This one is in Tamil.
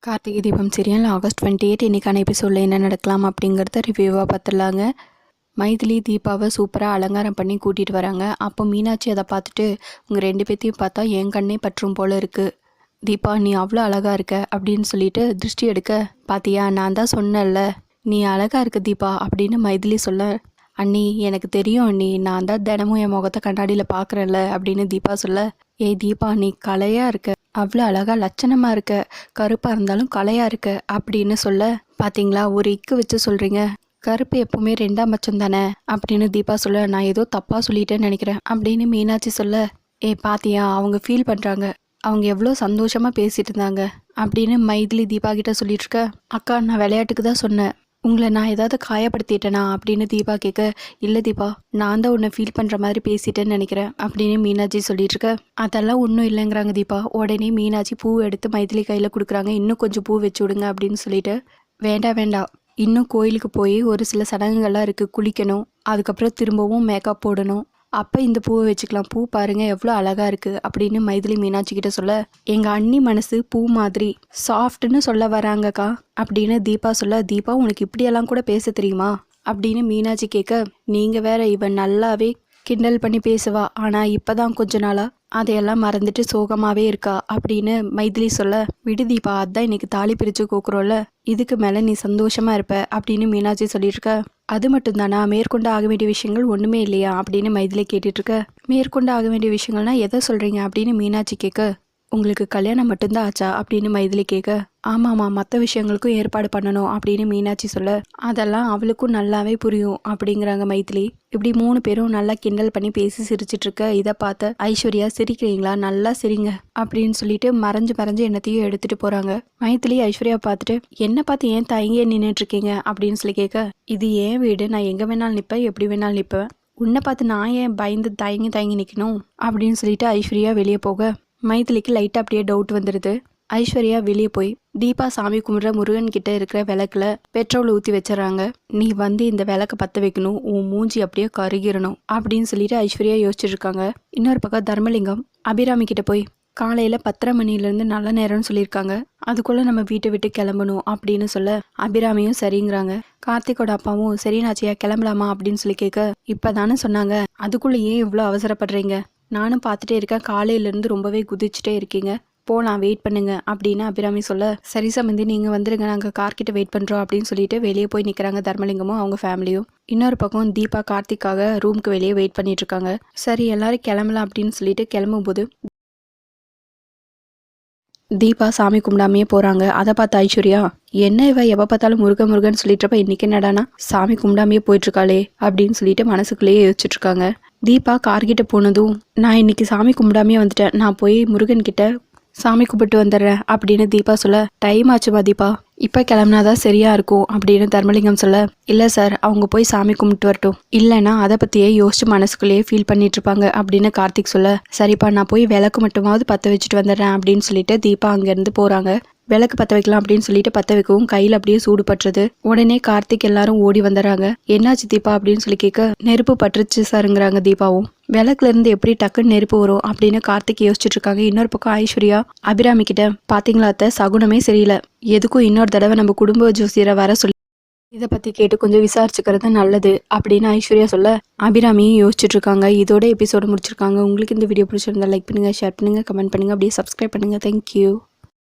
கார்த்திகை தீபம் சீரியல் August 28 இன்றைக்கான எபிசோடில் என்ன நடக்கலாம் அப்படிங்கிறத ரிவ்யூவாக பார்த்துடலாங்க. மைதிலி தீபாவை சூப்பராக அலங்காரம் பண்ணி கூட்டிகிட்டு வராங்க. அப்போ மீனாட்சி அதை பார்த்துட்டு உங்கள் ரெண்டு பேர்த்தையும் பார்த்தா என் கண்ணே பற்றும் போல இருக்குது, தீபா நீ அவ்வளோ அழகாக இருக்க அப்படின்னு சொல்லிட்டு திருஷ்டி எடுக்க, பாத்தியா நான் தான் சொன்னேன்ல நீ அழகாக இருக்க தீபா அப்படின்னு மைதிலி சொல்ல, அண்ணி எனக்கு தெரியும் அண்ணி, நான் தான் தினமும் என் முகத்தை கண்ணாடியில் பார்க்குறேன்ல அப்படின்னு தீபா சொல்ல, ஏய் தீபா நீ கலையாக இருக்க, அவ்வளோ அழகாக லட்சணமாக இருக்க, கருப்பாக இருந்தாலும் கலையாக இருக்க அப்படின்னு சொல்ல, பார்த்தீங்களா ஒரு இக்கு வச்சு சொல்கிறீங்க, கருப்பு எப்பவுமே ரெண்டாம் பட்சம் தானே அப்படின்னு தீபா சொல்ல, நான் ஏதோ தப்பாக சொல்லிட்டேன்னு நினைக்கிறேன் அப்படின்னு மீனாட்சி சொல்ல, பாத்தியா அவங்க ஃபீல் பண்ணுறாங்க, அவங்க எவ்வளோ சந்தோஷமாக பேசிட்டு இருந்தாங்க அப்படின்னு மைதிலி தீபா கிட்ட சொல்லிட்டு இருக்க, அக்கா நான் விளையாட்டுக்கு தான் சொன்னேன், உங்களை நான் ஏதாவது காயப்படுத்திட்டேனா அப்படின்னு தீபா கேட்க, இல்லை தீபா நான் தான் உன்னை ஃபீல் பண்ணுற மாதிரி பேசிட்டேன்னு நினைக்கிறேன் அப்படின்னு மீனாட்சி சொல்லிட்டு இருக்க, அதெல்லாம் ஒன்றும் இல்லைங்கிறாங்க தீபா. உடனே மீனாட்சி பூ எடுத்து மைதிலி கையில் கொடுக்குறாங்க, இன்னும் கொஞ்சம் பூ வச்சு விடுங்க அப்படின்னு சொல்லிட்டு, வேண்டாம் வேண்டாம் இன்னும் கோயிலுக்கு போய் ஒரு சில சடங்குகள்லாம் இருக்குது, குளிக்கணும், அதுக்கப்புறம் திரும்பவும் மேக்கப் போடணும், அப்போ இந்த பூவை வச்சுக்கலாம், பூ பாருங்க எவ்வளோ அழகாக இருக்குது அப்படின்னு மைதிலி மீனாட்சி கிட்ட சொல்ல, எங்கள் அண்ணி மனசு பூ மாதிரி சாஃப்ட்னு சொல்ல வராங்கக்கா அப்படின்னு தீபா சொல்ல, தீபா உனக்கு இப்படியெல்லாம் கூட பேச தெரியுமா அப்படின்னு மீனாட்சி கேட்க, நீங்கள் வேற இவன் நல்லாவே கிண்டல் பண்ணி பேசுவா, ஆனால் இப்போ தான் கொஞ்ச நாளாக அதையெல்லாம் மறந்துட்டு சோகமாகவே இருக்கா அப்படின்னு மைதிலி சொல்ல, விடு தீபா அதான் இன்னைக்கு தாலி பிரித்து கோக்குறோம்ல, இதுக்கு மேலே நீ சந்தோஷமாக இருப்ப அப்படின்னு மீனாட்சி சொல்லியிருக்க, அது மட்டும்தானா மேற்கொண்டு ஆக வேண்டிய விஷயங்கள் ஒன்றுமே இல்லையா அப்படின்னு மைதிலி கேட்டுட்ருக்க, மேற்கொண்டு ஆக வேண்டிய விஷயங்கள்னா எதை சொல்கிறீங்க அப்படின்னு மீனாட்சி கேட்க, உங்களுக்கு கல்யாணம் மட்டும்தான் ஆச்சா அப்படின்னு மைதிலி கேட்க, ஆமாம்மா மற்ற விஷயங்களுக்கும் ஏற்பாடு பண்ணணும் அப்படின்னு மீனாட்சி சொல்ல, அதெல்லாம் அவளுக்கும் நல்லாவே புரியும் அப்படிங்கிறாங்க மைதிலி. இப்படி 3 பேரும் நல்லா கிண்டல் பண்ணி பேசி சிரிச்சிட்டு இருக்க, இதை பார்த்த ஐஸ்வர்யா சிரிக்கிறீங்களா நல்லா சிரிங்க அப்படின்னு சொல்லிட்டு மறைஞ்சு என்னத்தையும் எடுத்துட்டு போறாங்க. மைதிலி ஐஸ்வர்யா பார்த்துட்டு, என்ன பார்த்து ஏன் தயங்கியே நின்றுட்டு இருக்கீங்க அப்படின்னு சொல்லி கேட்க, இது ஏன் வீடு, நான் எங்க வேணாலும் நிற்பேன் எப்படி வேணாலும் நிற்பேன், உன்னை பார்த்து நான் ஏன் பயந்து தயங்கி நிற்கணும் அப்படின்னு சொல்லிட்டு ஐஸ்வர்யா வெளியே போக, மைதிலிக்கு லைட்டாக அப்படியே டவுட் வந்துடுது. ஐஸ்வர்யா வெளியே போய் தீபா சாமி கும்பிட்ற முருகன் கிட்ட இருக்கிற விளக்குல பெட்ரோல் ஊற்றி வச்சிடறாங்க. நீ வந்து இந்த விளக்க பற்ற வைக்கணும், உன் மூஞ்சி அப்படியே கருகிரணும் அப்படின்னு சொல்லிட்டு ஐஸ்வர்யா யோசிச்சுட்டு இருக்காங்க. இன்னொரு பக்கம் தர்மலிங்கம் அபிராமி கிட்ட போய், காலையில் 10:30 மணிலேருந்து நல்ல நேரம்னு சொல்லியிருக்காங்க, அதுக்குள்ளே நம்ம வீட்டை விட்டு கிளம்பணும் அப்படின்னு சொல்ல, அபிராமியும் சரிங்கிறாங்க. கார்த்திகோட அப்பாவும் சரி நாச்சியா கிளம்பலாமா அப்படின்னு சொல்லி கேட்க, இப்போ தானே சொன்னாங்க, அதுக்குள்ளே ஏன் இவ்வளோ அவசரப்படுறீங்க, நானும் பார்த்துட்டே இருக்கேன், காலையிலேருந்து ரொம்பவே குதிச்சுட்டே இருக்கீங்க, போகலாம் வெயிட் பண்ணுங்க அப்படின்னு அபிராமி சொல்ல, சரி சம்பந்தி நீங்கள் வந்துடுங்க நாங்கள் கார்கிட்ட வெயிட் பண்ணுறோம் அப்படின்னு சொல்லிட்டு வெளியே போய் நிற்கிறாங்க தர்மலிங்கமும் அவங்க ஃபேமிலியும். இன்னொரு பக்கம் தீபா கார்த்திக்காக ரூமுக்கு வெளியே வெயிட் பண்ணிட்டு இருக்காங்க. சரி எல்லாரும் கிளம்பலாம் அப்படின்னு சொல்லிட்டு கிளம்பும்போது தீபா சாமி கும்பிடாமையே போகிறாங்க. அதை பார்த்து ஐஸ்வர்யா, என்ன இவ எப்போ பார்த்தாலும் முருகன் சொல்லிட்டுறப்ப இன்னைக்கு என்னடானா சாமி கும்பிடாமையே போயிட்டுருக்காளே அப்படின்னு சொல்லிட்டு மனசுக்குள்ளேயே யோசிச்சுட்டு இருக்காங்க. தீபா கார்கிட்ட போனதும், நான் இன்னைக்கு சாமி கும்பிடாமையே வந்துட்டேன், நான் போய் முருகன் கிட்ட சாமி கும்பிட்டு வந்துடுறேன் அப்படின்னு தீபா சொல்ல, டைம் ஆச்சுமா தீபா, இப்போ கிளம்புனாதான் சரியா இருக்கும் அப்படின்னு தர்மலிங்கம் சொல்ல, இல்லை சார் அவங்க போய் சாமி கும்பிட்டு வரட்டும், இல்லைன்னா அதை பற்றியே யோசிச்சு மனசுக்குள்ளேயே ஃபீல் பண்ணிட்டு இருப்பாங்க அப்படின்னு கார்த்திக் சொல்ல, சரிப்பா நான் போய் விளக்கு மட்டுமாவது பற்ற வச்சுட்டு வந்துடுறேன் அப்படின்னு சொல்லிட்டு தீபா அங்கேருந்து போகிறாங்க. விளக்கு பற்ற வைக்கலாம் அப்படின்னு சொல்லிட்டு பற்ற வைக்கவும் கையில் அப்படியே சூடு பட்டுறது. உடனே கார்த்திக் எல்லாரும் ஓடி வந்துடுறாங்க. என்னாச்சு தீபா அப்படின்னு சொல்லி கேட்க, நெருப்பு பட்டுருச்சு சாருங்கிறாங்க தீபாவும். விளக்குல இருந்து எப்படி டக்குன்னு நெருப்பு வரும் அப்படின்னு கார்த்திக் யோசிச்சுட்டு இருக்காங்க. இன்னொரு பக்கம் ஐஸ்வர்யா அபிராமி கிட்ட, பாத்தீங்களா அத்தை சகுனமே சரியில்லை, எதுக்கும் இன்னொரு தடவை நம்ம குடும்ப ஜோசியரை வர சொல்லி இதை பற்றி கேட்டு கொஞ்சம் விசாரிச்சுக்கிறது நல்லது அப்படின்னு ஐஸ்வர்யா சொல்ல, அபிராமியும் யோசிச்சுட்டு இருக்காங்க. இதோட எபிசோடு முடிச்சிருக்காங்க. உங்களுக்கு இந்த வீடியோ பிடிச்சிருந்தா லைக் பண்ணுங்க, ஷேர் பண்ணுங்க, கமெண்ட் பண்ணுங்க, அப்படியே சப்ஸ்கிரைப் பண்ணுங்க. தேங்க்யூ.